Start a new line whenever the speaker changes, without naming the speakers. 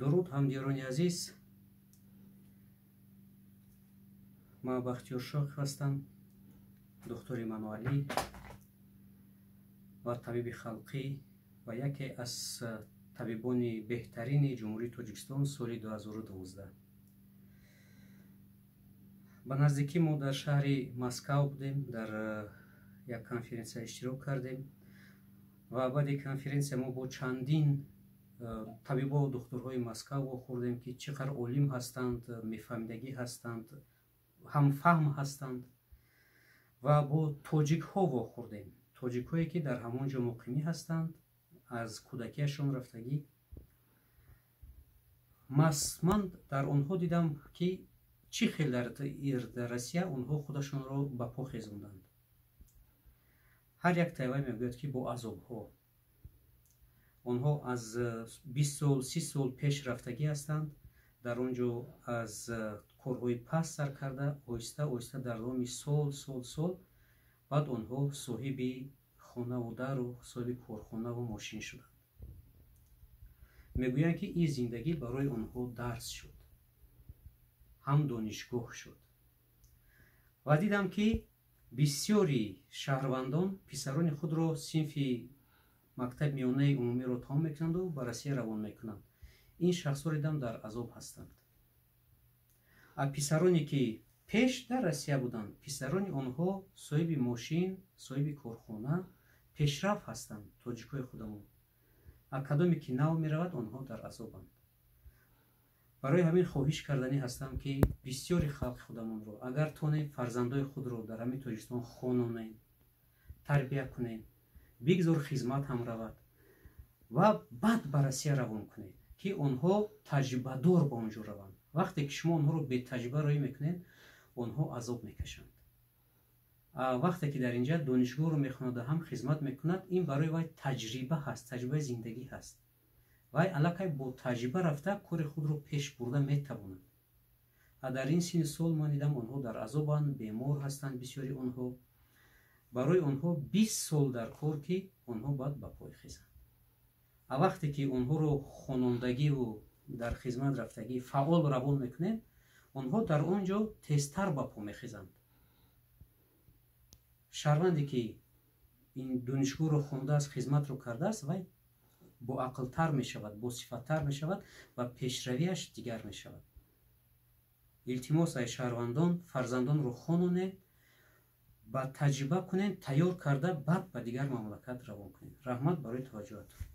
дуруд ҳамдиёрони азиз, ман Бахтиёр Шоқ ҳастам, духтури мануалӣ ва табиби халқӣ ва яке аз табибони беҳтарини Ҷумҳурии Тоҷикистон соли 2012. ба наздикӣ мо дар шаҳри Москав будем, дар як конференсия иштирок кардем ва баъди конференсия мо бо чандин табибо духтурҳои Москав вохӯрдем ки чӣ қадр олим ҳастанд, мефаҳмидагӣ ҳастанд, ҳамфаҳм ҳастанд ва бо тоҷикҳо вохӯрдем, тоҷикҳое ки дар ҳамон ҷо муқимӣ ҳастанд, аз кӯдакиашон рафтагӣ. ман дар онҳо дидам ки чӣ хел дар Россия онҳо худашонро ба по хезонданд. ҳар як тайвай мегӯяд ки бо азобҳо онҳо аз 20 сол 30 сол пеш рафтагӣ ҳастанд, дар он ҷо аз корҳои паст сар карда оҳиста оҳиста дар давоми сол баъд онҳо соҳиби хонаву дару соҳиби корхонаву мошин шуданд. мегӯянд ки ин зиндагӣ барои онҳо дарс шуд, ҳам донишгоҳ шуд. ва дидам ки бисёри шаҳрвандон писарони худро синфи мактаби миёнаи умумиро тамом мекунанду ба Россия равон мекунанд. ин шахсҳоро дидам дар азоб ҳастанд. а писароне ки пеш дар Россия буданд, писарони онҳо соҳиби мошин, соҳиби корхона, пешрафт ҳастанд, тоҷикҳои худамон. а кадоме ки нав меравад, онҳо дар азобанд. барои ҳамин хоҳиш карданӣ ҳастам ки бисёри халқи худамонро агар тонем фарзандои худро дар ҳамин Тоҷикистон хононем, тарбия кунем, бигзор хизмат ҳам равад ва баъд ба Россия равон кунем ки онҳо таҷрибадор ба он ҷо раванд. вақте ки шумо онҳоро бетаҷриба роӣ мекунед, онҳо азоб мекашанд. вақте ки дар инҷа донишгоҳро мехонад ва ҳам хизмат мекунад, ин барои вай таҷриба ҳаст, таҷрибаи зиндагӣ ҳаст. вай аллакай бо таҷриба рафта кори худро пеш бурда метавонад. дар ин синни сол ман дидам онҳо дар азобанд, бемор ҳастанд бисёри онҳо. барои онҳо 20 сол дар кор ки онҳо баъд ба пой хезанд. вақте ки онҳоро хонондагиву дар хизмат рафтагӣ фаъол равон мекунем, онҳо дар он ҷо тезтар ба по мехезанд. шаҳрванде ки ин донишгоҳро хондааст, хизматро кардааст, вай боақлтар мешавад, босифаттар мешавад ва пешравиаш дигар мешавад. илтимос ай шаҳрвандон, фарзандонро хононед, ба таҷриба кунед, тайёр карда баъд ба дигар мамлакат равон кунед. раҳмат барои таваҷҷӯҳатон.